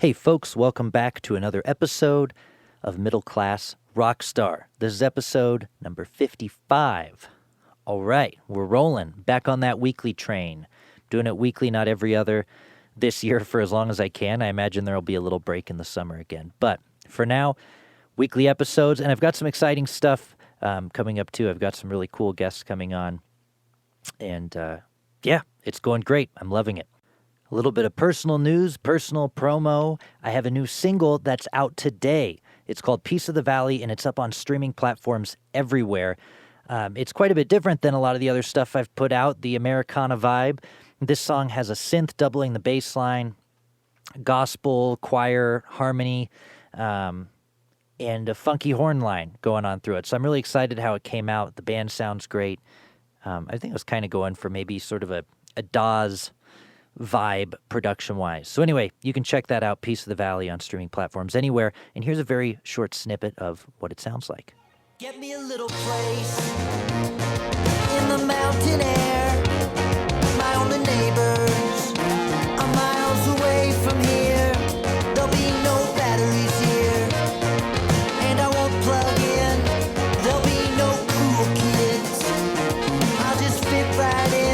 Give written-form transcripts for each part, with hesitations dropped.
Hey folks, welcome back to another episode of Middle Class Rockstar. This is episode number 55. All right, we're rolling. Back on that weekly train. Doing it weekly, not every other, this year for as long as I can. I imagine there'll be a little break in the summer again. But for now, weekly episodes, and I've got some exciting stuff coming up too. I've got some really cool guests coming on. And it's going great. I'm loving it. A little bit of personal news, personal promo. I have a new single that's out today. It's called Piece of the Valley, and it's up on streaming platforms everywhere. It's quite a bit different than a lot of the other stuff I've put out, the Americana vibe. This song has a synth doubling the bass line, gospel, choir, harmony, and a funky horn line going on through it. So I'm really excited how it came out. The band sounds great. I think it was kind of going for maybe sort of a Dawes vibe production-wise. So anyway, you can check that out, Piece of the Valley, on streaming platforms anywhere. And here's a very short snippet of what it sounds like. Get me a little place in the mountain air. My only neighbors are miles away from here. There'll be no batteries here, and I won't plug in. There'll be no cool kids. I'll just fit right in.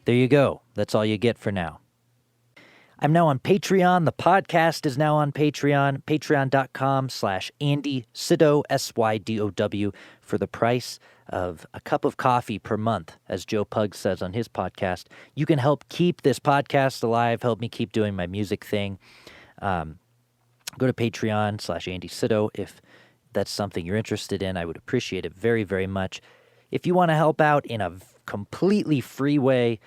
There you go. That's all you get for now. I'm now on Patreon. The podcast is now on Patreon. Patreon.com/Andy Sido, SYDOW, for the price of a cup of coffee per month, as Joe Pug says on his podcast. You can help keep this podcast alive, help me keep doing my music thing. Go to Patreon/Andy Sido if that's something you're interested in. I would appreciate it very, very much. If you want to help out in a completely free way,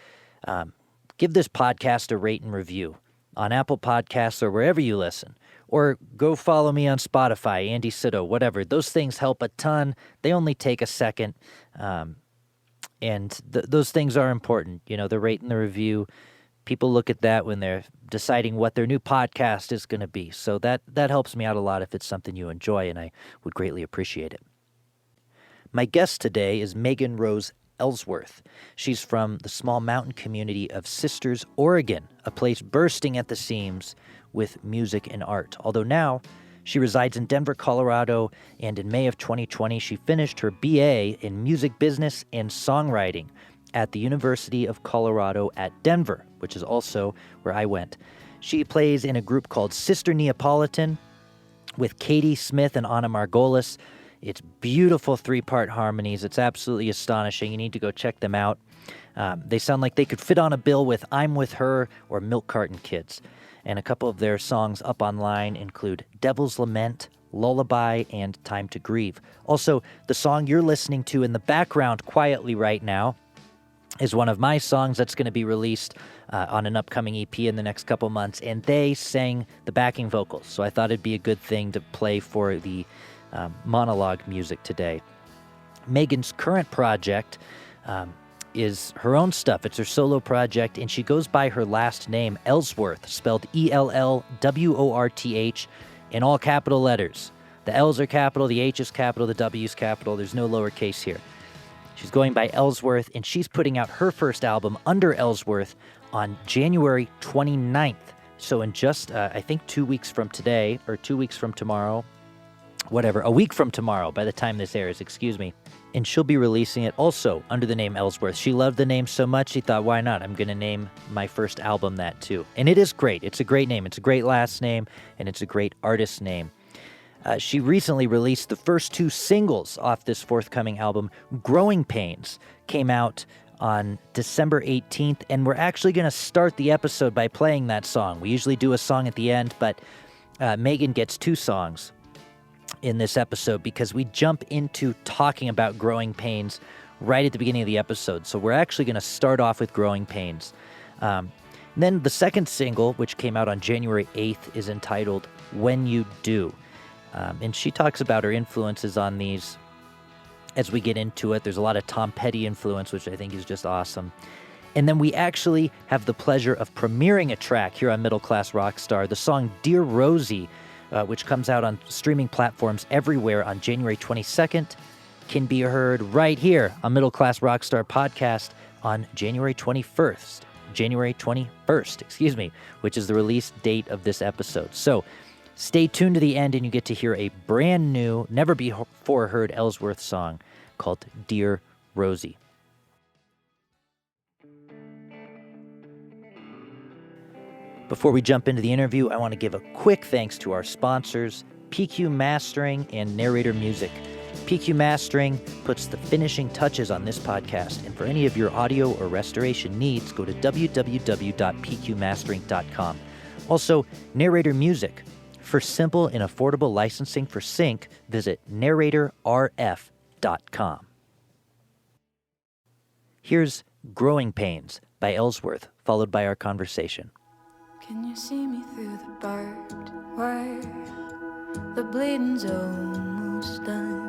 give this podcast a rate and review on Apple Podcasts or wherever you listen. Or go follow me on Spotify, Andy Sido, whatever. Those things help a ton. They only take a second. Those things are important. You know, the rate and the review. People look at that when they're deciding what their new podcast is going to be. So that helps me out a lot if it's something you enjoy, and I would greatly appreciate it. My guest today is Megan Rose Ellsworth. She's from the small mountain community of Sisters, Oregon, a place bursting at the seams with music and art. Although now she resides in Denver, Colorado, and in May of 2020, she finished her BA in Music Business and Songwriting at the University of Colorado at Denver, which is also where I went. She plays in a group called Sister Neapolitan with Katie, Smith and Alana Margolis. It's beautiful three-part harmonies. It's absolutely astonishing. You need to go check them out. They sound like they could fit on a bill with I'm With Her or Milk Carton Kids. And a couple of their songs up online include Devil's Lament, Lullaby, and Time to Grieve. Also, the song you're listening to in the background quietly right now is one of my songs that's going to be released on an upcoming EP in the next couple months. And they sang the backing vocals. So I thought it'd be a good thing to play for the monologue music today. Megan's current project is her own stuff. It's her solo project, and she goes by her last name, Ellsworth, spelled ELLWORTH in all capital letters. The L's are capital, the H is capital, the W is capital. There's no lowercase here. She's going by Ellsworth, and she's putting out her first album under Ellsworth on January 29th. So in just, I think 2 weeks from today, or 2 weeks from tomorrow, whatever, a week from tomorrow by the time this airs, excuse me. And she'll be releasing it also under the name Ellsworth. She loved the name so much, she thought, why not? I'm going to name my first album that too. And it is great. It's a great name. It's a great last name, and it's a great artist name. She recently released the first two singles off this forthcoming album. Growing Pains came out on December 18th, and we're actually going to start the episode by playing that song. We usually do a song at the end, but Megan gets two songs in this episode because we jump into talking about Growing Pains right at the beginning of the episode. So we're actually going to start off with Growing Pains. Then the second single, which came out on January 8th, is entitled When You Do. And she talks about her influences on these as we get into it. There's a lot of Tom Petty influence, which I think is just awesome. And then we actually have the pleasure of premiering a track here on Middle Class Rockstar, the song Dear Rosie, which comes out on streaming platforms everywhere on January 22nd, can be heard right here on Middle Class Rockstar podcast on January 21st, which is the release date of this episode. So stay tuned to the end and you get to hear a brand new, never before heard Ellsworth song called Dear Rosie. Before we jump into the interview, I want to give a quick thanks to our sponsors, PQ Mastering and Narrator Music. PQ Mastering puts the finishing touches on this podcast, and for any of your audio or restoration needs, go to www.pqmastering.com. Also, Narrator Music. For simple and affordable licensing for sync, visit narratorrf.com. Here's Growing Pains by Ellsworth, followed by our conversation. Can you see me through the barbed wire? The bleeding's almost done.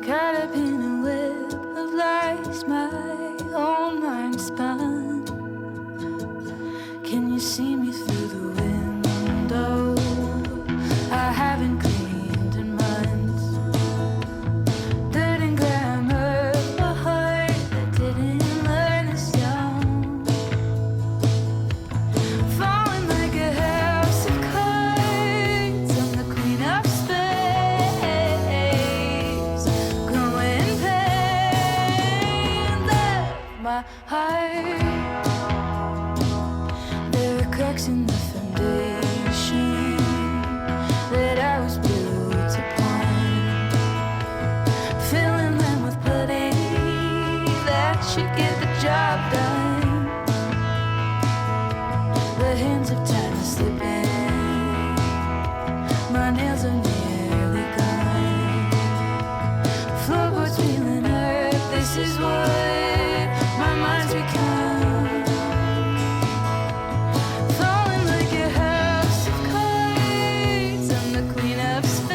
Caught up in a web of lies my own mind spun. Can you see me through the window? I haven't cleaned in months. Dirt and glamour of a heart that didn't learn us young. Falling like a house of cards. I'm the queen of spades. Growing pain left my heart. There are cracks in the foundation that I was built upon, filling them with pudding that should get the job done. The hands of time are slipping, my nails are nearly gone. Floorboards feeling earth, this is what my mind's become. Falling like a house of cards, I'm the queen of spades.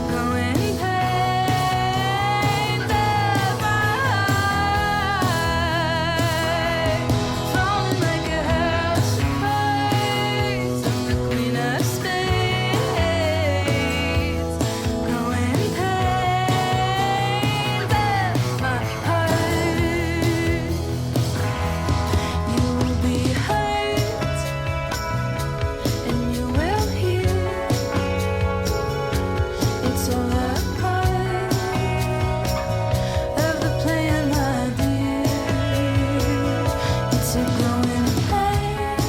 Growing pain left my heart. Falling like a house of cards, I'm the queen of spades. Growing pain left my heart. You will be hurt, and you will heal. It's all a part of the plan, my dear. It's a growing pain,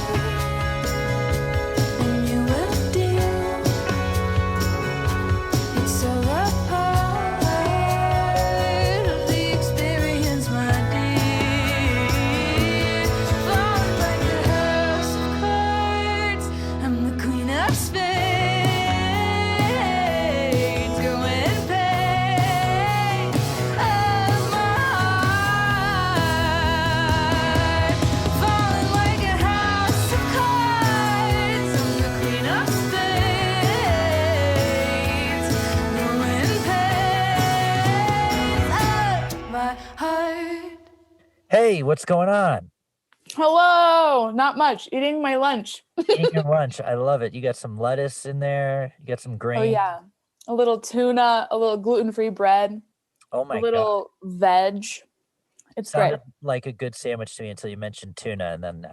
and you will deal. It's all a part of the experience, my dear. Falling like a house of cards, I'm the queen of spades. Growing pain of my heart. Falling like a house of cards, I'm the queen of spades. Growing pain of my heart. Hey, what's going on? Hello, not much. Eating my lunch. Eating your lunch. I love it. You got some lettuce in there. You got some grain. Oh yeah, a little tuna, a little gluten-free bread, Oh a my God. little veg. It's great. Sounded like a good sandwich to me until you mentioned tuna, and then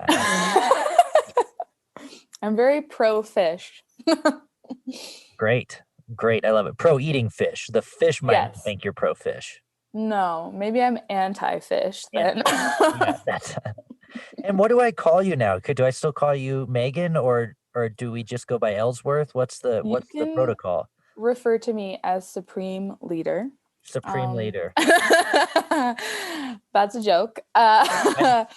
I'm very pro fish. great. I love it. Pro eating fish. The fish might Yes. think you're pro fish. No, maybe I'm anti-fish then. Yeah, that's. And what do I call you now? Do I still call you Megan, or do we just go by Ellsworth? What's the can- protocol? Refer to me as Supreme Leader. Supreme Leader. That's a joke. This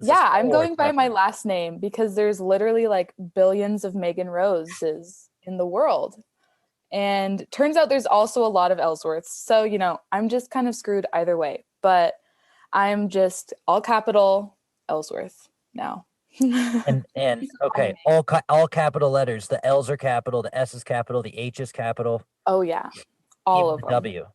is Yeah, I'm Star Wars going by my reference. last name because there's literally like billions of Megan Roses in the world. And turns out there's also a lot of Ellsworths. So, you know, I'm just kind of screwed either way. But I'm just all capital Ellsworth now. And okay, all capital letters. The L's are capital, the S is capital, the H is capital, Oh, yeah. All even of the them. W.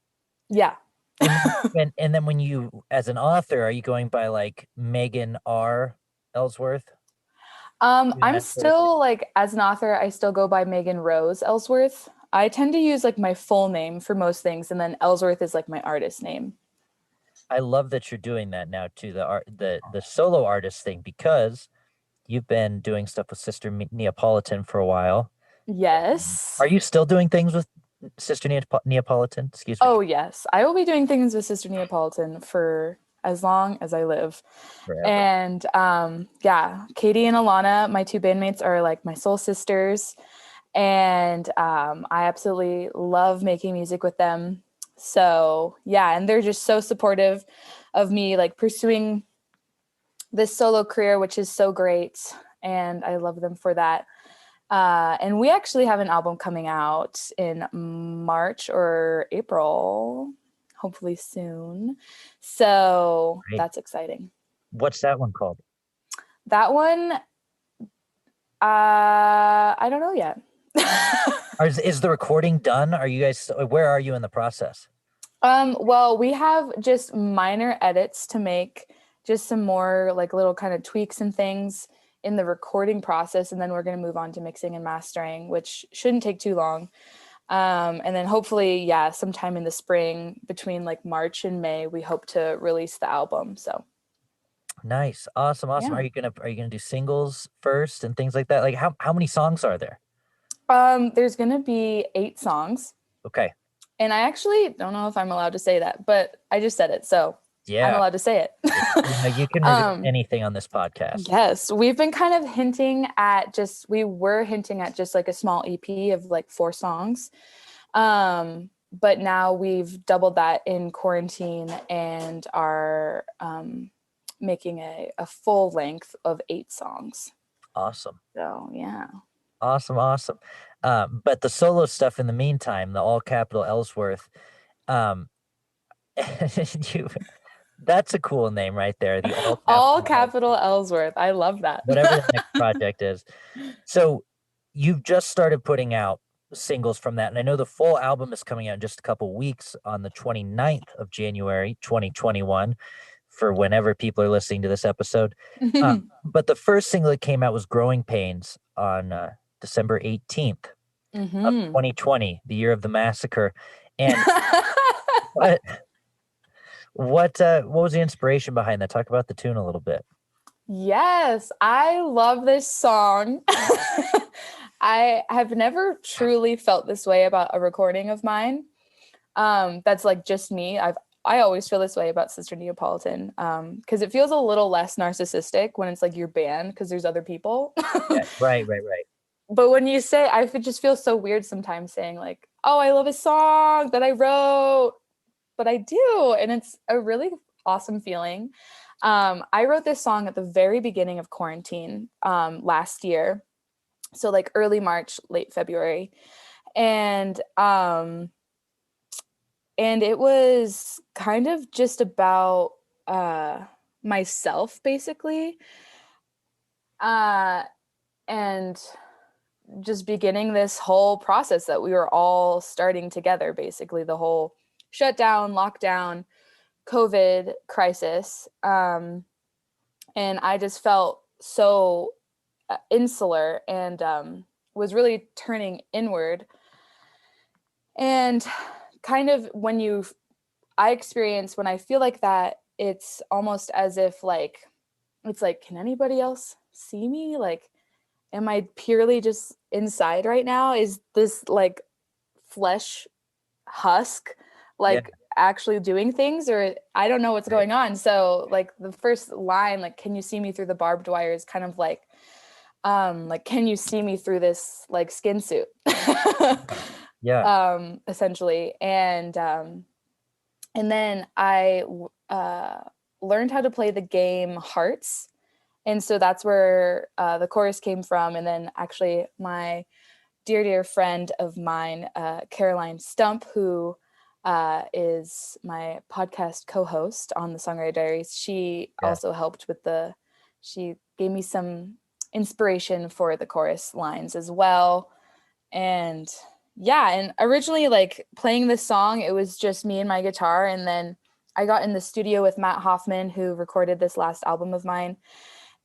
Yeah. And then when you, as an author, are you going by like Megan R. Ellsworth? Doing I'm that sort of thing? still like, as an author, I still go by Megan Rose Ellsworth. I tend to use like my full name for most things, and then Ellsworth is like my artist name. I love that you're doing that now too, the solo artist thing, because you've been doing stuff with Sister Neapolitan for a while. Yes. Are you still doing things with Sister Neapolitan? Excuse me. Oh, yes. I will be doing things with Sister Neapolitan for as long as I live. Forever. And yeah, Katie and Alana, my two bandmates, are like my soul sisters. And I absolutely love making music with them. So yeah, and they're just so supportive of me like pursuing this solo career, which is so great. And I love them for that. And we actually have an album coming out in March or April, hopefully soon. So Right. that's exciting. What's that one called? That one, I don't know yet. Is the recording done? Are you guys, where are you in the process? Well, we have just minor edits to make, just some more like little kind of tweaks and things in the recording process, and then we're going to move on to mixing and mastering, which shouldn't take too long. And then hopefully, yeah, sometime in the spring between like March and May, we hope to release the album. So Nice. Awesome. Awesome. yeah. Are you gonna do singles first and things like that? Like how many songs are there? There's gonna be 8 songs. Okay. And I actually don't know if I'm allowed to say that, but I just said it, so I'm Yeah. allowed to say it. You can reveal anything on this podcast. Yes, we've been kind of hinting at we were hinting at just like a small EP of like 4 songs. But now we've doubled that in quarantine and are making a full length of 8 songs. Awesome. So yeah. Awesome. Awesome. But the solo stuff in the meantime, the all capital Ellsworth, um, you, that's a cool name right there. The all All capital capital Ellsworth. I love that. whatever the next project is. So you've just started putting out singles from that. And I know the full album is coming out in just a couple weeks on the 29th of January, 2021, for whenever people are listening to this episode. But the first single that came out was Growing Pains on December 18th of 2020, the year of the massacre. And what was the inspiration behind that? Talk about the tune a little bit. Yes, I love this song. I have never truly felt this way about a recording of mine. That's like just me. I always feel this way about Sister Neapolitan, because it feels a little less narcissistic when it's like your band because there's other people. Yeah, right. But when you say, just feel so weird sometimes saying like, oh, I love a song that I wrote, but I do. And it's a really awesome feeling. I wrote this song at the very beginning of quarantine last year. So like early March, late February. And it was kind of just about myself, basically. And just beginning this whole process that we were all starting together, basically the whole shutdown, lockdown, COVID crisis. And I just felt so insular and was really turning inward. And kind of I experience when I feel like that, it's almost as if like, it's like, can anybody else see me? Like, am I purely just inside right now? Is this like flesh husk, like actually doing things, or I don't know what's going on. So like the first line, like, can you see me through the barbed wire, is kind of like, can you see me through this like skin suit? Essentially. And then I learned how to play the game Hearts. And so that's where the chorus came from. And then actually my dear friend of mine, Caroline Stump, who is my podcast co-host on the Songwriter Diaries, she also helped with she gave me some inspiration for the chorus lines as well. And Yeah, and originally like playing this song, it was just me and my guitar, and then I got in the studio with Matt Hoffman, who recorded this last album of mine,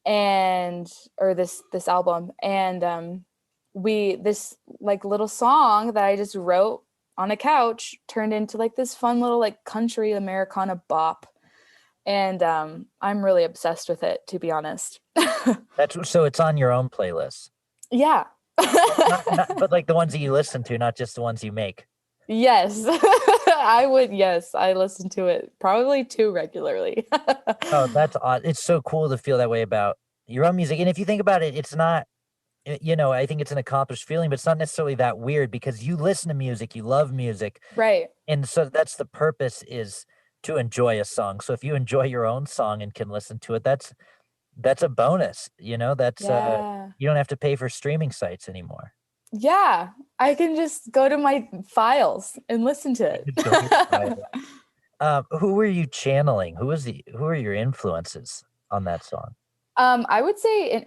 and or this album, and we this like little song that I just wrote on a couch turned into like this fun little like country Americana bop, and I'm really obsessed with it, to be honest. So it's on your own playlist. Yeah. But like the ones that you listen to, not just the ones you make. Yes. I would. Yes, I listen to it probably too regularly. Oh, that's odd. It's so cool to feel that way about your own music. And if you think about it, it's not, I think it's an accomplished feeling, but it's not necessarily that weird because you listen to music, you love music. Right. And so that's the purpose, is to enjoy a song. So if you enjoy your own song and can listen to it, that's a bonus, that's Yeah. you don't have to pay for streaming sites anymore. Yeah. I can just go to my files and listen to it. Go to your file. Who were you channeling? Who are your influences on that song? I would say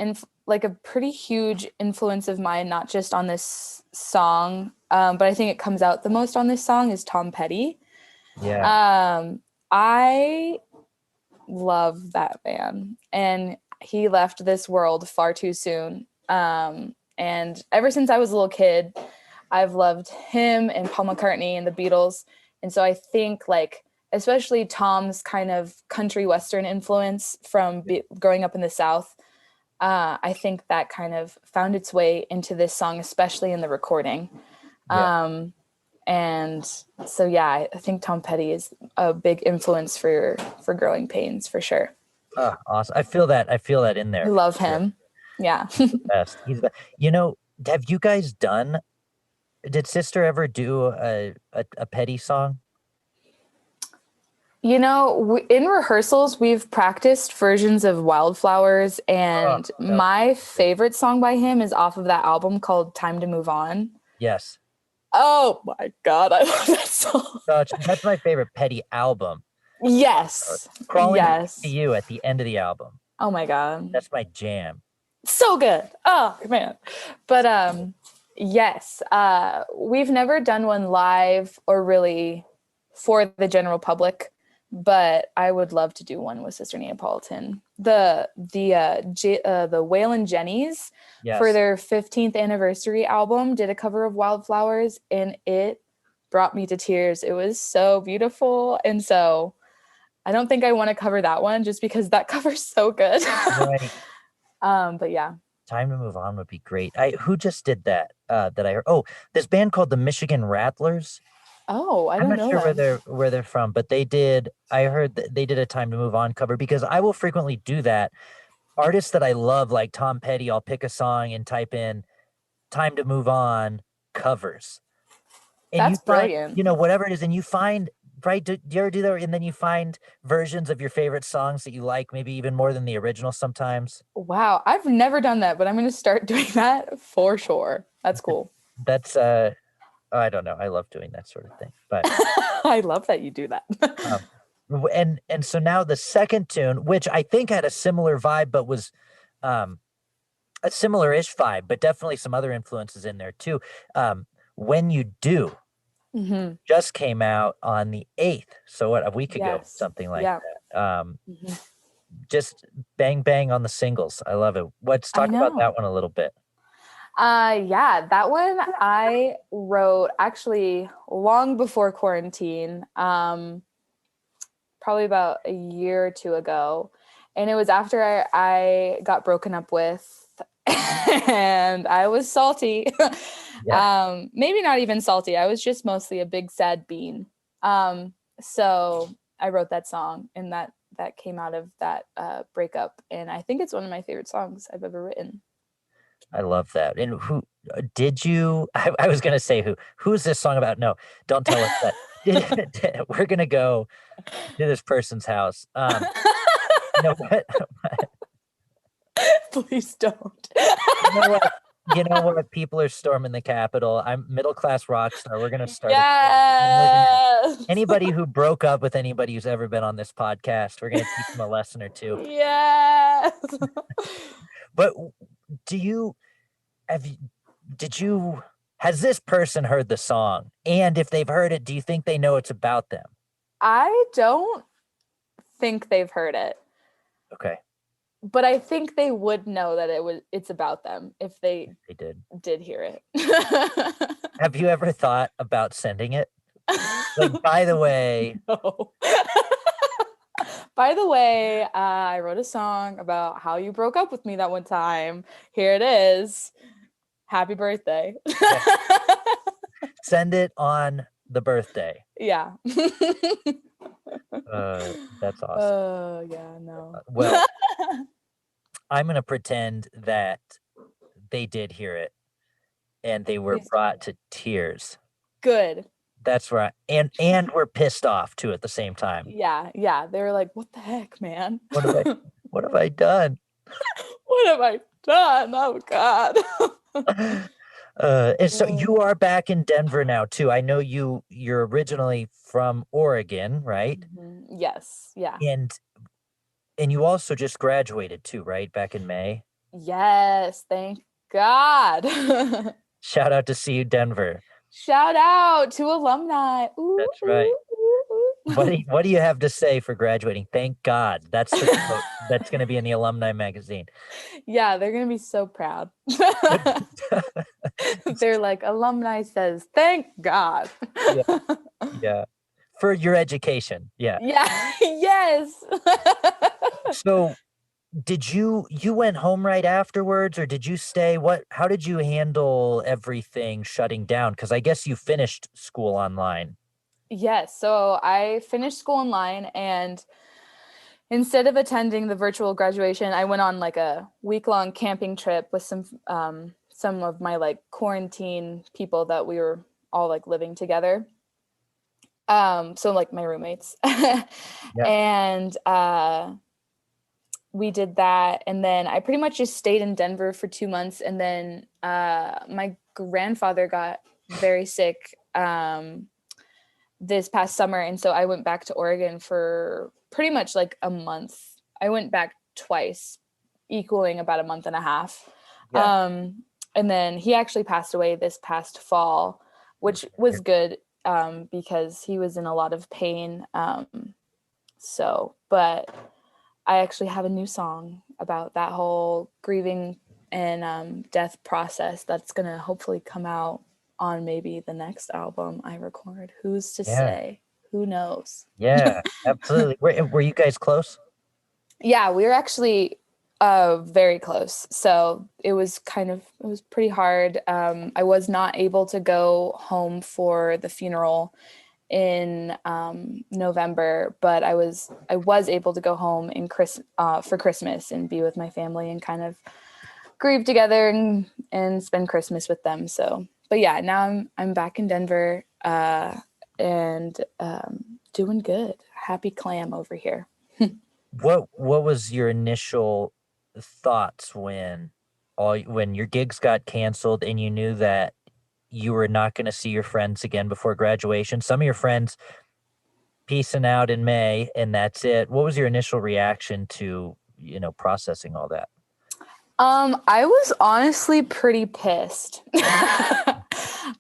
like a pretty huge influence of mine, not just on this song, but I think it comes out the most on this song, is Tom Petty. Yeah. I love that man, and he left this world far too soon. And ever since I was a little kid, I've loved him and Paul McCartney and the Beatles. And so I think like, especially Tom's kind of country Western influence from growing up in the South, I think that kind of found its way into this song, especially in the recording. Yeah. And so, yeah, I think Tom Petty is a big influence for Growing Pains, for sure. Oh, awesome. I feel that in there. I love him. Yeah. Best. He's the, have you guys did Sister ever do a Petty song? In rehearsals, we've practiced versions of Wildflowers, and my favorite song by him is off of that album called Time to Move On. Yes. Oh my God, I love that song. That's my favorite Petty album. Yes. Crawling yes. to You at the end of the album. Oh my God. That's my jam. So good. Oh man. But yes, we've never done one live or really for the general public, but I would love to do one with Sister Neapolitan. The Waylon Jennys, yes, for their 15th anniversary album, did a cover of Wildflowers, and it brought me to tears. It was so beautiful. And so I don't think I want to cover that one just because that cover's so good. Right. But yeah. Time to Move On would be great. Who just did that? That I heard. Oh, this band called the Michigan Rattlers. Oh, I'm not sure where they're from, but they did. I heard that they did a Time to Move On cover, because I will frequently do that. Artists that I love, like Tom Petty, I'll pick a song and type in Time to Move On covers. And that's brilliant. Whatever it is, and you find, right? Do you ever do that? And then you find versions of your favorite songs that you like, maybe even more than the original sometimes. Wow, I've never done that, but I'm going to start doing that for sure. That's cool. That's I don't know. I love doing that sort of thing, but I love that you do that. And so now the second tune, which I think had a similar vibe, but was a similar-ish vibe, but definitely some other influences in there too. When You Do, mm-hmm. just came out on the 8th. So what, a week ago, something like that. Mm-hmm. Just bang, bang on the singles. I love it. Let's talk about that one a little bit. Yeah, that one I wrote actually long before quarantine, probably about a year or two ago. And it was after I got broken up with, and I was salty. Yeah. Maybe not even salty. I was just mostly a big sad bean. So I wrote that song, and that came out of that breakup. And I think it's one of my favorite songs I've ever written. I love that. And who did you? I was gonna say who's this song about? No, don't tell us that. We're gonna go to this person's house. What? Please don't. You know what? People are storming the Capitol. I'm middle class rock star. We're gonna start. Yes. Anybody who broke up with anybody who's ever been on this podcast, we're gonna teach them a lesson or two. Yes. But did you has this person heard the song? And if they've heard it, do you think they know it's about them? I don't think they've heard it, Okay, but I think they would know that it's about them if they they did. did hear it. Have you ever thought about sending it? Like, by the way, No. By the way, I wrote a song about how you broke up with me that one time. Here it is. Happy birthday. send it on the birthday. Yeah. That's awesome. Oh, yeah, no. Well, I'm going to pretend that they did hear it and they were Please brought to tears. Good. That's right. And we're pissed off too at the same time. Yeah, yeah. They were like, what the heck, man? What have I done? What have I done? Oh, God. And so you are back in Denver now too. I know you're originally from Oregon, right? Mhm. Yes. Yeah. And you also just graduated too, right? Back in May. Yes. Thank God. Shout out to CU Denver. Shout out to alumni. Ooh, That's right. ooh, ooh. What do you have to say for graduating? Thank God. That's the quote that's going to be in the alumni magazine. Yeah, they're gonna be so proud. They're like, alumni says, thank God. Yeah. For your education. Yeah. Yeah, yes. So did you went home right afterwards or did you stay? How did you handle everything shutting down? Because I guess you finished school online. Yes, so I finished school online, and instead of attending the virtual graduation, I went on like a week-long camping trip with some of my like quarantine people that we were all like living together. So like my roommates. And we did that, and then I pretty much just stayed in Denver for 2 months, and then my grandfather got very sick this past summer, and so I went back to Oregon for pretty much like a month. I went back twice, equaling about a month and a half. And then he actually passed away this past fall, which was good because he was in a lot of pain. But I actually have a new song about that whole grieving and death process that's going to hopefully come out on maybe the next album I record. Who's to say? Who knows? Yeah, absolutely. Were you guys close? Yeah, we were actually very close. So it was pretty hard. I was not able to go home for the funeral in November, but I was able to go home for Christmas and be with my family and kind of grieve together and spend Christmas with them. So, but yeah, now I'm back in Denver and doing good. Happy clam over here. What was your initial thoughts when your gigs got canceled and you knew that you were not going to see your friends again before graduation? Some of your friends peacing out in May and that's it. What was your initial reaction to, processing all that? I was honestly pretty pissed.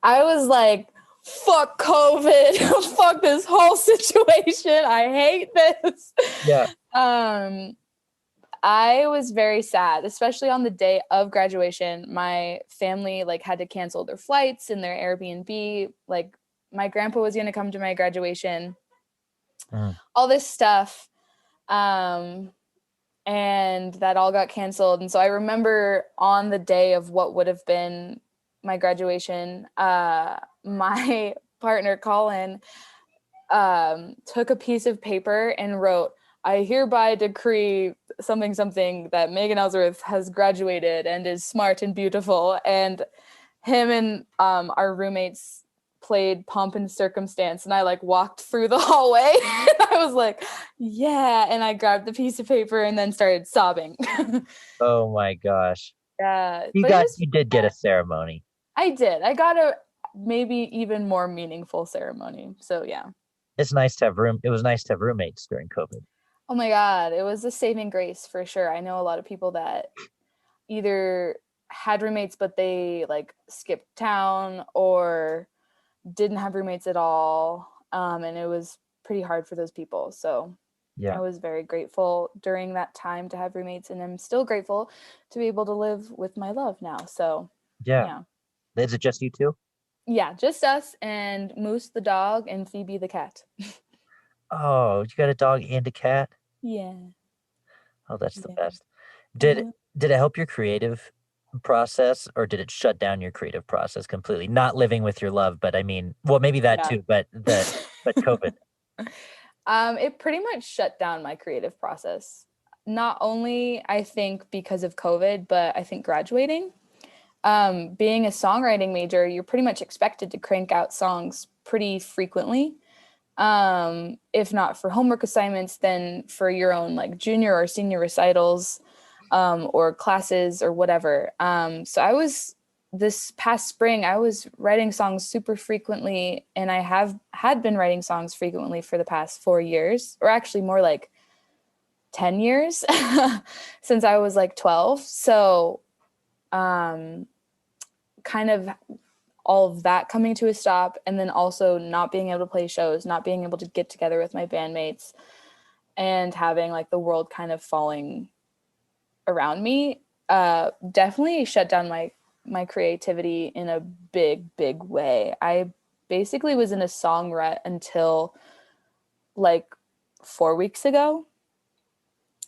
I was like, fuck COVID, fuck this whole situation. I hate this. Yeah. I was very sad, especially on the day of graduation. My family had to cancel their flights and their Airbnb. Like my grandpa was going to come to my graduation, all this stuff. And that all got canceled. And so I remember on the day of what would have been my graduation, my partner, Colin, took a piece of paper and wrote, "I hereby decree something that Megan Ellsworth has graduated and is smart and beautiful." And him and our roommates played Pomp and Circumstance, and I walked through the hallway and I was like, yeah, and I grabbed the piece of paper and then started sobbing. Oh my gosh. Yeah. You did get a ceremony. I did. I got a maybe even more meaningful ceremony. So yeah. It was nice to have roommates during COVID. Oh my God. It was a saving grace for sure. I know a lot of people that either had roommates, but they like skipped town or didn't have roommates at all. And it was pretty hard for those people. So I Yeah. was very grateful during that time to have roommates, and I'm still grateful to be able to live with my love now. So Yeah. yeah. Is it just you two? Yeah, just us and Moose the dog and Phoebe the cat. Oh, you got a dog and a cat? Yeah. Oh, that's the Yeah. best. Did Uh-huh. did it help your creative process, or did it shut down your creative process completely? Not living with your love, but I mean, well, maybe that Yeah. too, but COVID. It pretty much shut down my creative process. Not only I think because of COVID, but I think graduating. Being a songwriting major, you're pretty much expected to crank out songs pretty frequently. If not for homework assignments, then for your own like junior or senior recitals, or classes or whatever. So I was this past spring, I was writing songs super frequently, and I had been writing songs frequently for the past 4 years, or actually more like 10 years since I was like 12. So kind of all of that coming to a stop, and then also not being able to play shows, not being able to get together with my bandmates, and having like the world kind of falling around me, definitely shut down my creativity in a big way. I basically was in a song rut until like 4 weeks ago.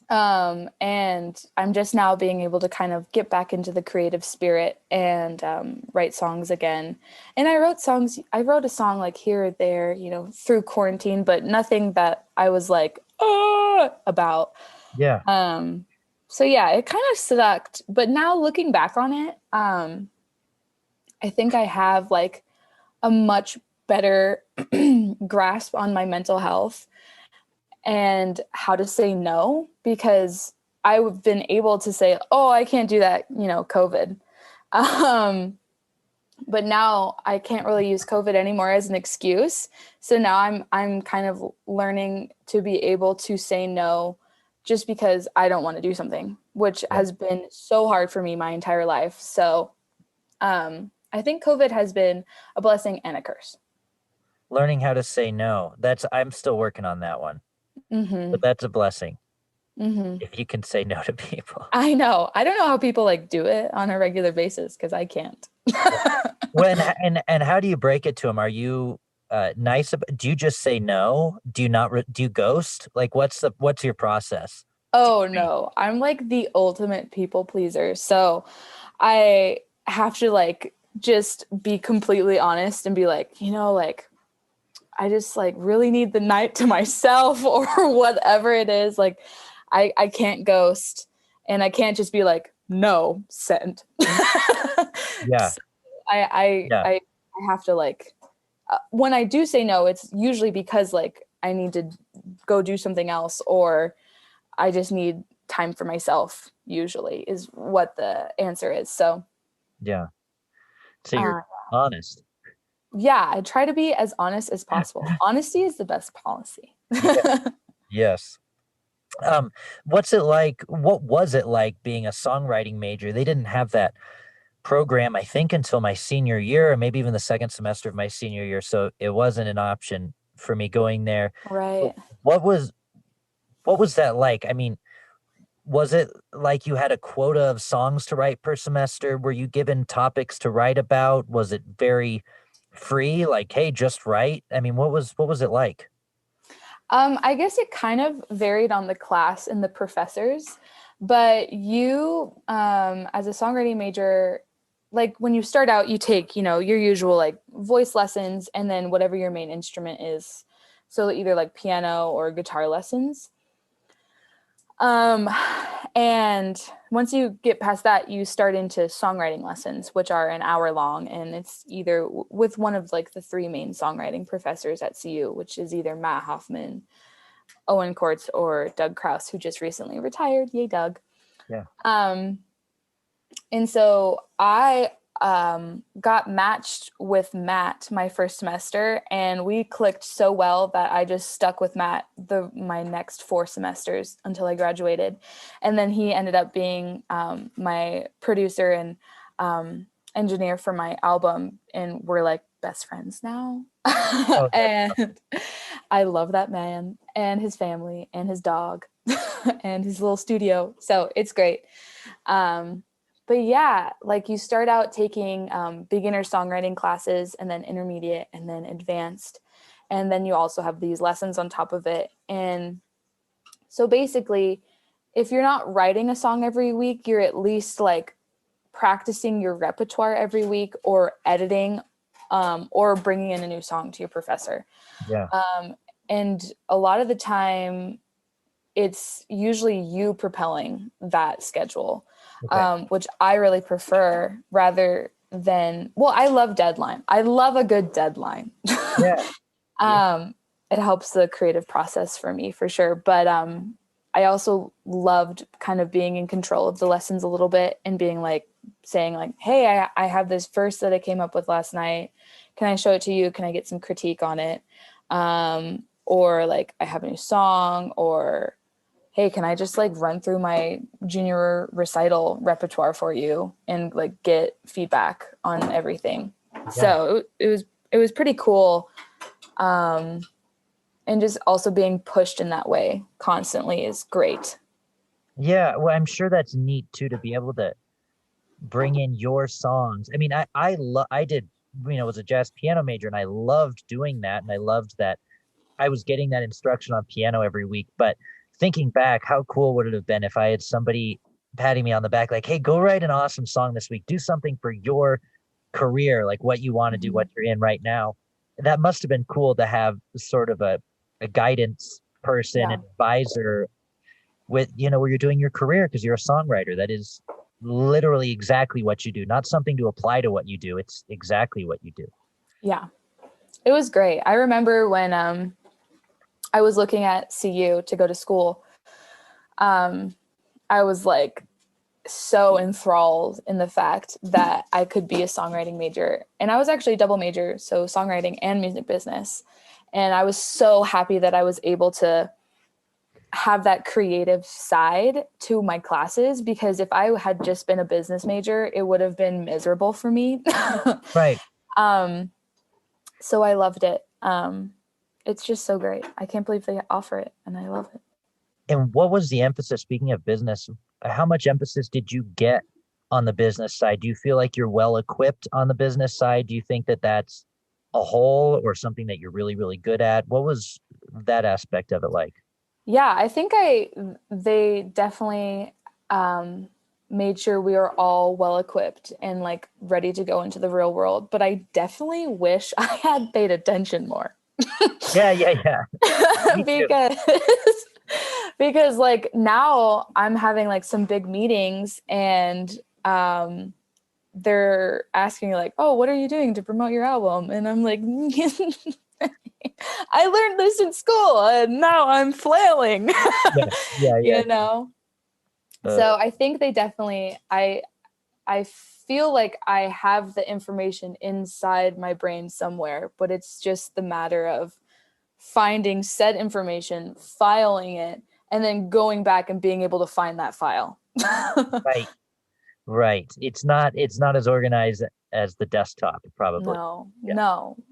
And I'm just now being able to kind of get back into the creative spirit and write songs again. And I wrote a song like here or there, through quarantine, but nothing that I was like, about. Yeah. So yeah, it kind of sucked. But now looking back on it, I think I have like a much better grasp on my mental health and how to say no, because I've been able to say, oh, I can't do that, COVID. But now I can't really use COVID anymore as an excuse. So now I'm kind of learning to be able to say no just because I don't want to do something, which has been so hard for me my entire life. So I think COVID has been a blessing and a curse. Learning how to say no. I'm still working on that one, Mm-hmm. but that's a blessing Mm-hmm. if you can say no to people. I know. I don't know how people like do it on a regular basis because I can't. And how do you break it to them? Are you nice? Do you just say no? Do you not? Do you ghost? Like, what's your process? Oh no, I'm like the ultimate people pleaser. So I have to like just be completely honest and be like, like I just like really need the night to myself or whatever it is. Like I can't ghost, and I can't just be like, no, send. Yeah. So I Yeah. I I have to like when I do say no, it's usually because like I need to go do something else, or I just need time for myself, usually is what the answer is. So Yeah. So you're uh, honest. yeah, I try to be as honest as possible. Honesty is the best policy. Yeah. Yes. What's it like? What was it like being a songwriting major? They didn't have that program, I think, until my senior year, or maybe even the second semester of my senior year. So it wasn't an option for me going there. Right. What was what was that like? I mean, was it like you had a quota of songs to write per semester? Were you given topics to write about? Was it very free? Like, hey, just write? I mean, what was it like? I guess it kind of varied on the class and the professors, but you, as a songwriting major, like when you start out, you take, your usual like voice lessons and then whatever your main instrument is. So either like piano or guitar lessons. And once you get past that, you start into songwriting lessons, which are an hour long, and it's either with one of like the three main songwriting professors at CU, which is either Matt Hoffman, Owen Courts, or Doug Kraus, who just recently retired. Yay, Doug. Yeah. And so I got matched with Matt my first semester, and we clicked so well that I just stuck with Matt my next 4 semesters until I graduated. And then he ended up being my producer and engineer for my album, and we're like best friends now. Oh, And I love that man and his family and his dog and his little studio. So it's great. But yeah, like you start out taking beginner songwriting classes, and then intermediate, and then advanced. And then you also have these lessons on top of it. And so basically, if you're not writing a song every week, you're at least like practicing your repertoire every week, or editing, or bringing in a new song to your professor. yeah. And a lot of the time, it's usually you propelling that schedule. Okay. Which I really prefer, rather than, well, I love deadline. I love a good deadline. Yeah. It helps the creative process for me for sure. But I also loved kind of being in control of the lessons a little bit, and being like, saying like, hey, I have this verse that I came up with last night. Can I show it to you? Can I get some critique on it? Or like, I have a new song, or hey, can I just like run through my junior recital repertoire for you and like get feedback on everything? Yeah. So it was pretty cool. And just also being pushed in that way constantly is great. Yeah. Well, I'm sure that's neat too, to be able to bring in your songs. I mean, I did, was a jazz piano major, and I loved doing that. And I loved that I was getting that instruction on piano every week. But thinking back, how cool would it have been if I had somebody patting me on the back, like, hey, go write an awesome song this week, do something for your career, like what you want to do, what you're in right now. That must have been cool to have sort of a guidance person, Yeah. advisor with, where you're doing your career, because you're a songwriter. That is literally exactly what you do, not something to apply to what you do. It's exactly what you do. Yeah. It was great. I remember when I was looking at CU to go to school, I was like so enthralled in the fact that I could be a songwriting major. And I was actually a double major, so songwriting and music business. And I was so happy that I was able to have that creative side to my classes, because if I had just been a business major, it would have been miserable for me. Right. So I loved it. It's just so great. I can't believe they offer it, and I love it. And what was the emphasis, speaking of business, how much emphasis did you get on the business side? Do you feel like you're well equipped on the business side? Do you think that that's a whole, or something that you're really, really good at? What was that aspect of it like? Yeah, I think they definitely made sure we were all well equipped and like ready to go into the real world. But I definitely wish I had paid attention more. Yeah. Me too. Because like now I'm having like some big meetings, and they're asking like, oh, what are you doing to promote your album? And I'm like, I learned this in school and now I'm flailing. Yeah. You know? So I think they definitely, I feel like I have the information inside my brain somewhere, but it's just the matter of finding said information, filing it, and then going back and being able to find that file. Right. It's not as organized as the desktop, probably. No.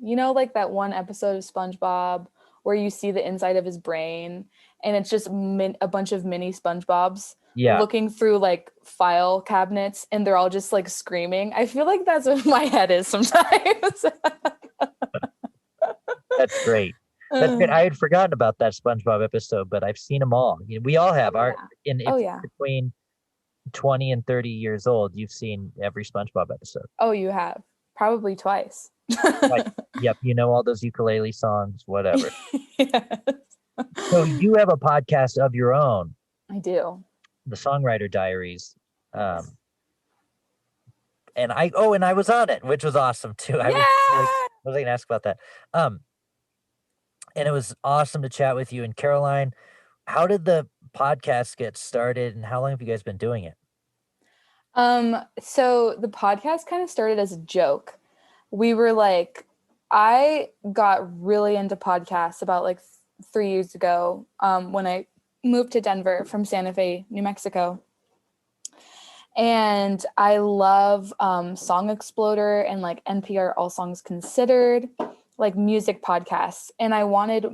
Yeah. Like that one episode of SpongeBob where you see the inside of his brain, and it's just a bunch of mini SpongeBobs looking through like file cabinets, and they're all just like screaming. I feel like that's what my head is sometimes. That's great. That's good. I had forgotten about that SpongeBob episode, but I've seen them all. We all have. Between 20 and 30 years old, you've seen every SpongeBob episode. Oh, you have? Probably twice. Right. Yep. All those ukulele songs, whatever. Yes. So you have a podcast of your own. I do. The Songwriter Diaries. And I was on it, which was awesome too. I was going to ask about that. And it was awesome to chat with you. And Caroline, how did the podcast get started, and how long have you guys been doing it? So the podcast kind of started as a joke. We were like, I got really into podcasts about like 3 years ago, when I moved to Denver from Santa Fe, New Mexico. And I love Song Exploder and like NPR All Songs Considered, like music podcasts. And I wanted to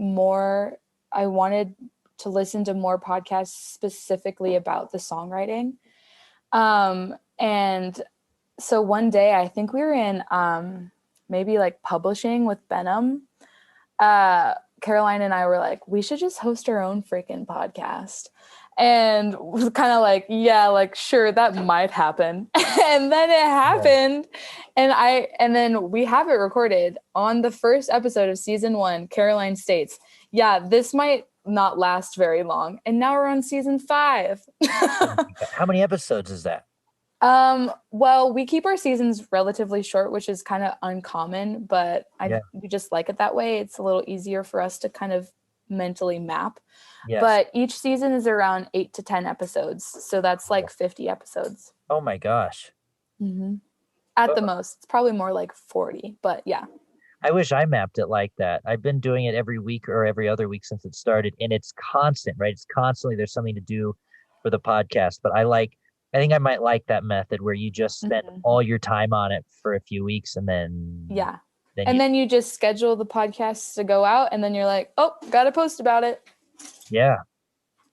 listen to more podcasts specifically about the songwriting. And so one day, I think we were in maybe like publishing with Benham. Caroline and I were like, we should just host our own freaking podcast. And was kind of like, yeah, like, sure, that might happen. And then it happened. Yeah. And then we have it recorded on the first episode of season 1. Caroline states, yeah, this might not last very long. And now we're on season 5. How many episodes is that? Well, we keep our seasons relatively short, which is kind of uncommon, but we just like it that way. It's a little easier for us to kind of mentally map. Yes. But each season is around 8 to 10 episodes. So that's like 50 episodes. Oh my gosh. Mm-hmm. At the most. It's probably more like 40, but yeah. I wish I mapped it like that. I've been doing it every week or every other week since it started, and it's constant, right? It's constantly, there's something to do for the podcast, but I think I might like that method where you just spend all your time on it for a few weeks and then. Yeah. Then you just schedule the podcasts to go out, and then you're like, oh, got to post about it. Yeah.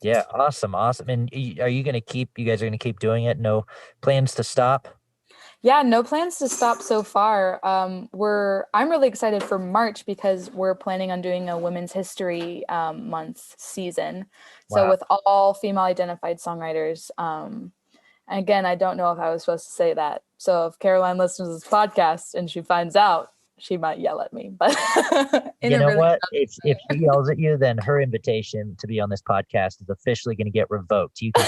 Yeah. Awesome. And are you guys are going to keep doing it? No plans to stop? Yeah, no plans to stop so far. I'm really excited for March because we're planning on doing a Women's History Month season. So wow. With all female identified songwriters. Again, I don't know if I was supposed to say that. So if Caroline listens to this podcast and she finds out, she might yell at me. But you know what? If she yells at you, then her invitation to be on this podcast is officially going to get revoked. You can.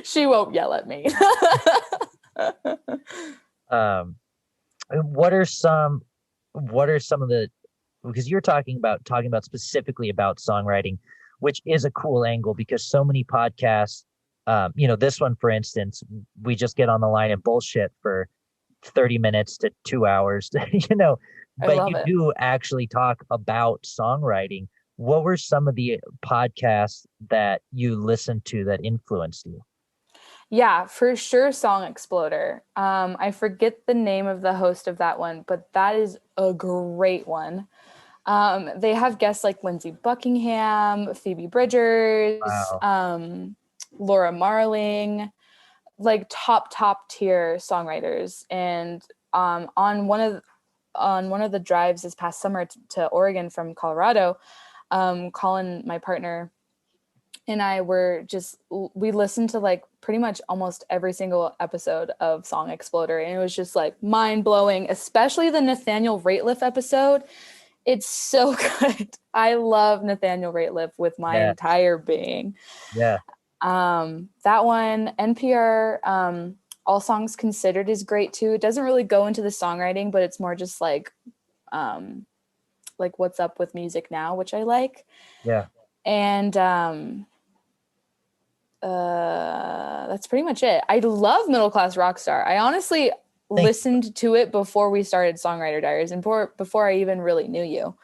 She won't yell at me. What are some of the, because you're talking about specifically about songwriting, which is a cool angle because so many podcasts, this one, for instance, we just get on the line and bullshit for 30 minutes to 2 hours, but you do actually talk about songwriting. What were some of the podcasts that you listened to that influenced you? Yeah, for sure. Song Exploder. I forget the name of the host of that one, but that is a great one. They have guests like Lindsey Buckingham, Phoebe Bridgers, wow. Laura Marling, like top tier songwriters. And on one of the drives this past summer to Oregon from Colorado, Colin, my partner, and I we listened to like pretty much almost every single episode of Song Exploder. And it was just like mind blowing, especially the Nathaniel Rateliff episode. It's so good. I love Nathaniel Rateliff with my entire being. Yeah. That one, NPR, All Songs Considered is great too. It doesn't really go into the songwriting, but it's more just like what's up with music now, which I like. Yeah. And that's pretty much it. I love Middle Class Rockstar. I honestly listened to it before we started Songwriter Diaries and before I even really knew you.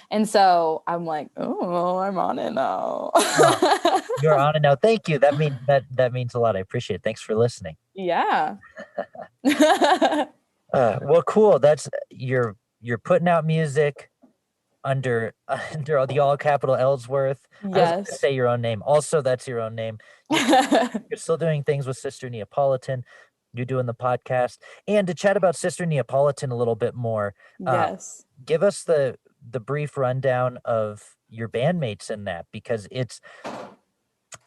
And so I'm like, oh, I'm on it now. Oh, you're on it now. Thank you. That means a lot. I appreciate it. Thanks for listening. Yeah. Well, cool. That's you're putting out music under the all capital Ellsworth. Yes. I was going to say your own name. Also, that's your own name. You're still doing things with Sister Neapolitan. You're doing the podcast. And to chat about Sister Neapolitan a little bit more. Yes. Give us the brief rundown of your bandmates in that, because it's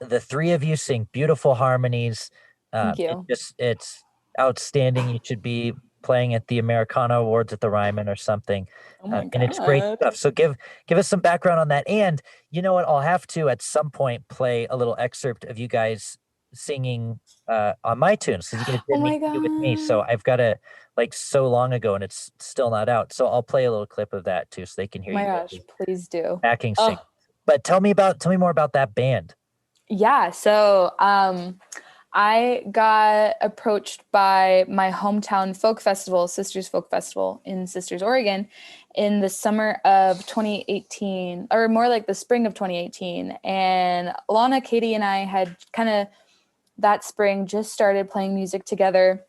the three of you sing beautiful harmonies. Thank you. It's outstanding. You should be playing at the Americana Awards at the Ryman or something. Oh my God. And it's great stuff. So give us some background on that. And you know what? I'll have to at some point play a little excerpt of you guys singing on my tunes, because you guys did it with me. So I've got to, like, so long ago, and it's still not out. So I'll play a little clip of that too, so they can hear you. Oh my gosh, please do. Backing sing. But tell me more about that band. Yeah. So I got approached by my hometown folk festival, Sisters Folk Festival in Sisters, Oregon, in the summer of 2018, or more like the spring of 2018. And Alana, Katie, and I had kind of that spring just started playing music together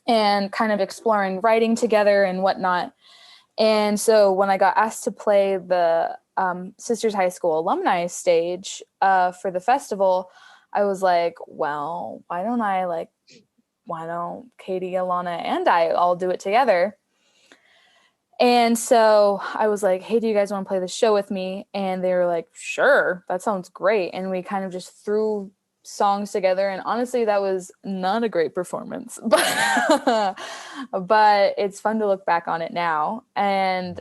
and kind of exploring writing together and whatnot. And so when I got asked to play the Sisters High School alumni stage for the festival, I was like, well, why don't Katie, Alana, and I all do it together? And so I was like, hey, do you guys want to play the show with me? And they were like, sure, that sounds great. And we kind of just threw songs together. And honestly, that was not a great performance, but it's fun to look back on it now. And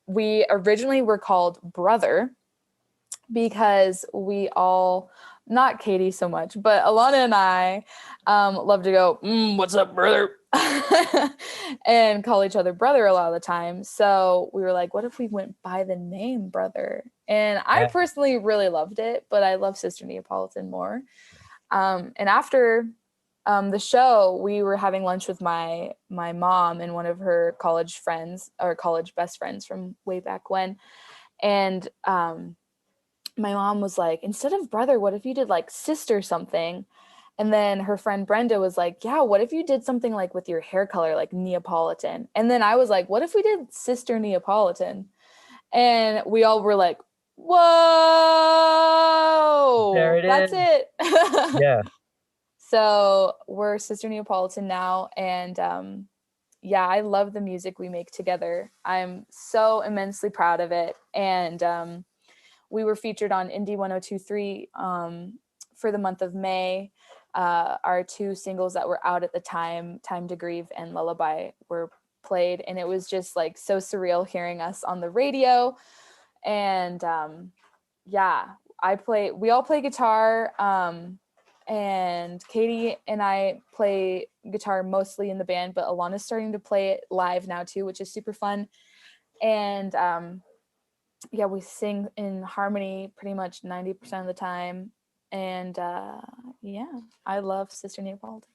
we originally were called Brother, because we all, not Katie so much, but Alana and I love to go, what's up, brother? And call each other brother a lot of the time. So we were like, what if we went by the name Brother? And I personally really loved it, but I love Sister Neapolitan more. And after the show, we were having lunch with my mom and one of her college friends, or college best friends from way back when. And my mom was like, instead of brother, what if you did like sister something? And then her friend Brenda was like, yeah, what if you did something like with your hair color, like Neapolitan? And then I was like, what if we did Sister Neapolitan? And we all were like, whoa, There it that's is. it. Yeah. So we're Sister Neapolitan now. And yeah, I love the music we make together. I'm so immensely proud of it. And we were featured on Indie 102.3 for the month of May. Our two singles that were out at the time, Time to Grieve and Lullaby, were played. And it was just like so surreal hearing us on the radio. And yeah, we all play guitar. And Katie and I play guitar mostly in the band, but Alana's starting to play it live now too, which is super fun. And yeah, we sing in harmony pretty much 90% of the time. And yeah, I love Sister Neapolitan.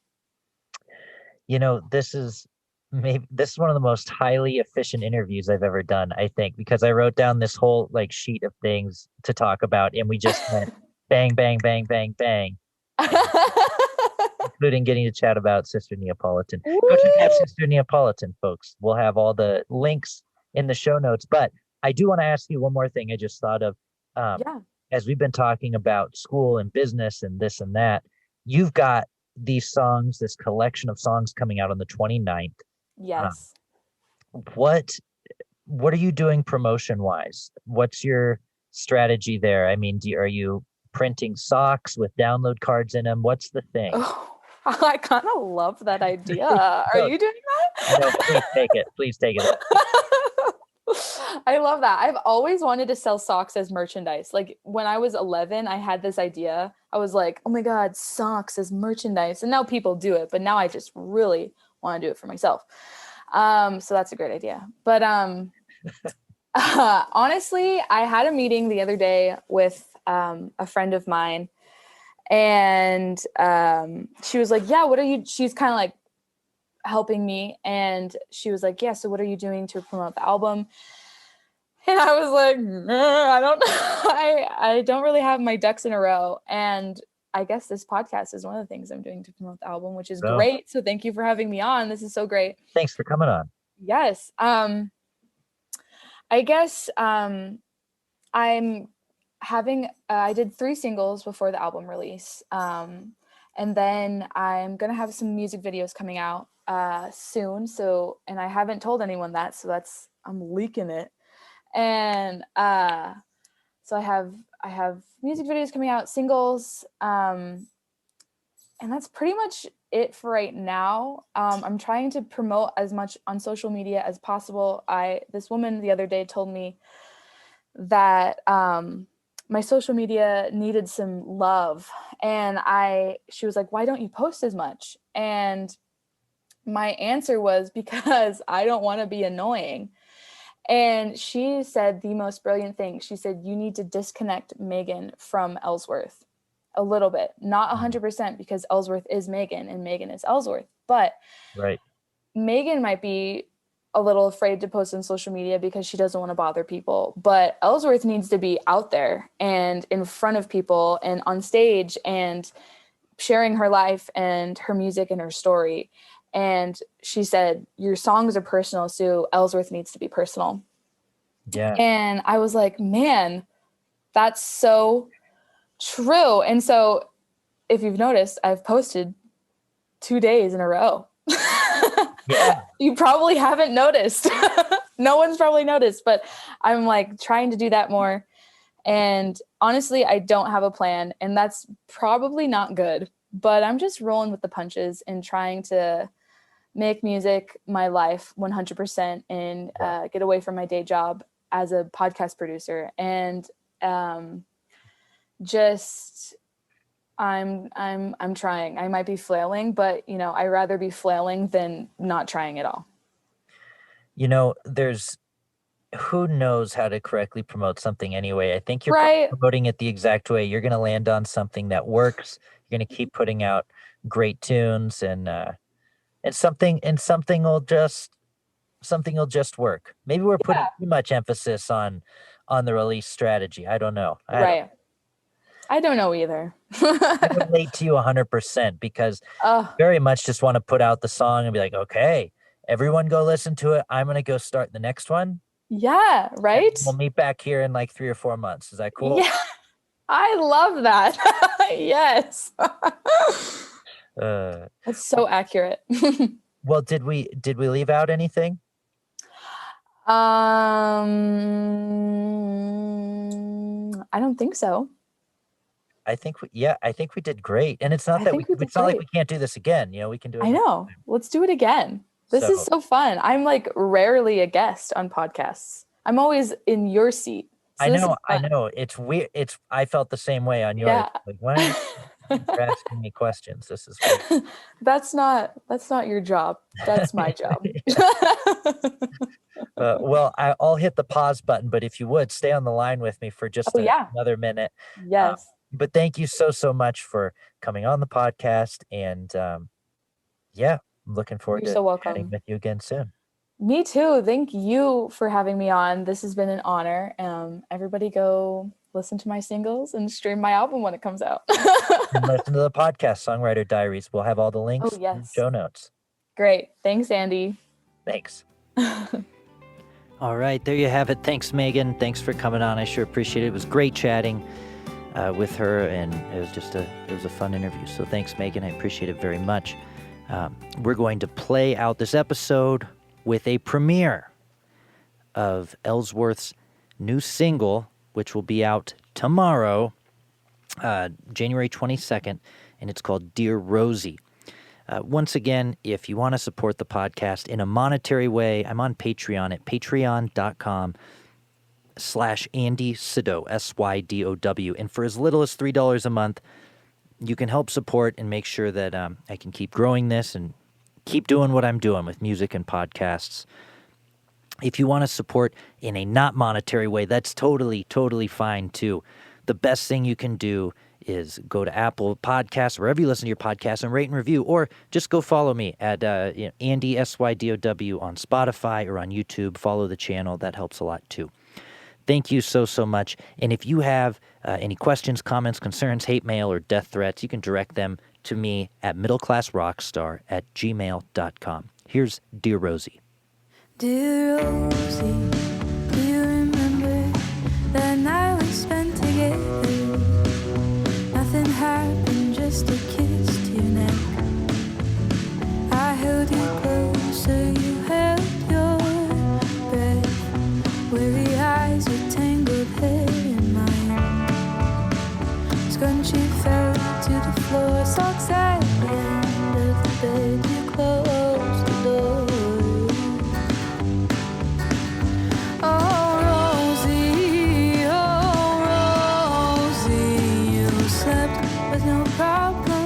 This is one of the most highly efficient interviews I've ever done, I think, because I wrote down this whole like sheet of things to talk about, and we just went bang, bang, bang, bang, bang, including getting to chat about Sister Neapolitan. Go check out Sister Neapolitan, folks. We'll have all the links in the show notes. But I do want to ask you one more thing I just thought of. Yeah. As we've been talking about school and business and this and that, you've got these songs, this collection of songs coming out on the 29th. Yes. What are you doing promotion wise? What's your strategy there? I mean, are you printing socks with download cards in them? What's the thing? Oh, I kind of love that idea. Are you doing that? No, please take it. Please take it. I love that. I've always wanted to sell socks as merchandise. Like when I was 11, I had this idea. I was like, oh my God, socks as merchandise. And now people do it, but now I just really want to do it for myself. So that's a great idea. But honestly, I had a meeting the other day with a friend of mine, and she was like, yeah, she's kind of like helping me. And she was like, yeah, so what are you doing to promote the album? And I was like, I don't know. I don't really have my ducks in a row. And I guess this podcast is one of the things I'm doing to promote the album, which is great. So thank you for having me on. This is so great. Thanks for coming on. Yes. I guess I'm having, I did 3 singles before the album release. And then I'm going to have some music videos coming out soon. So, and I haven't told anyone that, so I'm leaking it. And so I have music videos coming out, singles, and that's pretty much it for right now. I'm trying to promote as much on social media as possible. This woman the other day told me that my social media needed some love, and she was like, why don't you post as much? And my answer was, because I don't want to be annoying. And she said the most brilliant thing. She said, you need to disconnect Megan from Ellsworth. a little bit, not 100% because Ellsworth is Megan and Megan is Ellsworth, but Right. Megan might be a little afraid to post on social media because she doesn't want to bother people, but Ellsworth needs to be out there and in front of people and on stage and sharing her life and her music and her story. And she said, your songs are personal, so Ellsworth needs to be personal. Yeah. And I was like, man, that's so true. And so if you've noticed, I've posted 2 days in a row. Yeah. You probably haven't noticed. No one's probably noticed, but I'm like trying to do that more. And honestly, I don't have a plan, and that's probably not good, but I'm just rolling with the punches and trying to make music my life 100% and get away from my day job as a podcast producer. And just I'm trying. I might be flailing, but you know, I'd rather be flailing than not trying at all. You know, who knows how to correctly promote something anyway. I think you're Right. promoting it the exact way. You're going to land on something that works. You're going to keep putting out great tunes, and something will just work. Maybe we're putting too much emphasis on the release strategy. I don't know. I don't know either. I relate to you 100% because very much just want to put out the song and be like, okay, everyone go listen to it. I'm going to go start the next one. Yeah, right? We'll meet back here in like 3 or 4 months. Is that cool? Yeah, I love that. Yes. That's so accurate. Well, did we leave out anything? I don't think so. I think we did great. And it's not it's not like we can't do this again. You know, we can do it. I know. Let's do it again. This is so fun. I'm like rarely a guest on podcasts. I'm always in your seat. So I know. It's weird. I felt the same way on yours. Yeah. Like, why you're asking me questions? This is weird. That's not your job. That's my job. Well, I'll hit the pause button, but if you would stay on the line with me for just another minute. Yes. But thank you so much for coming on the podcast. And I'm looking forward to chatting with you again soon. Me too. Thank you for having me on. This has been an honor. Everybody go listen to my singles and stream my album when it comes out. And listen to the podcast, Songwriter Diaries. We'll have all the links in the show notes. Great. Thanks, Andy. Thanks. All right, there you have it. Thanks, Megan. Thanks for coming on. I sure appreciate it. It was great chatting with her, and it was a fun interview. So thanks, Megan. I appreciate it very much. We're going to play out this episode with a premiere of Ellsworth's new single, which will be out tomorrow, January 22nd, and it's called Dear Rosie. Once again, if you want to support the podcast in a monetary way, I'm on Patreon at patreon.com/Andy Sidow, SYDOW. And for as little as $3 a month, you can help support and make sure that I can keep growing this and keep doing what I'm doing with music and podcasts. If you want to support in a not monetary way, that's totally fine too. The best thing you can do is go to Apple Podcasts, wherever you listen to your podcast, and rate and review, or just go follow me at Andy SYDOW on Spotify or on YouTube. Follow the channel. That helps a lot too. Thank you so much. And if you have any questions, comments, concerns, hate mail, or death threats, you can direct them to me at middleclassrockstar@gmail.com. Here's Dear Rosie. Dear Rosie, do you remember that night we spent together? Nothing happened, just a kiss to your neck. I held you closer, you held your breath. Weary eyes with tangled hair in mine. Scrunchie fell to the floor, socks at the end of the bed. You closed the door. Oh, Rosie, you slept with no problem.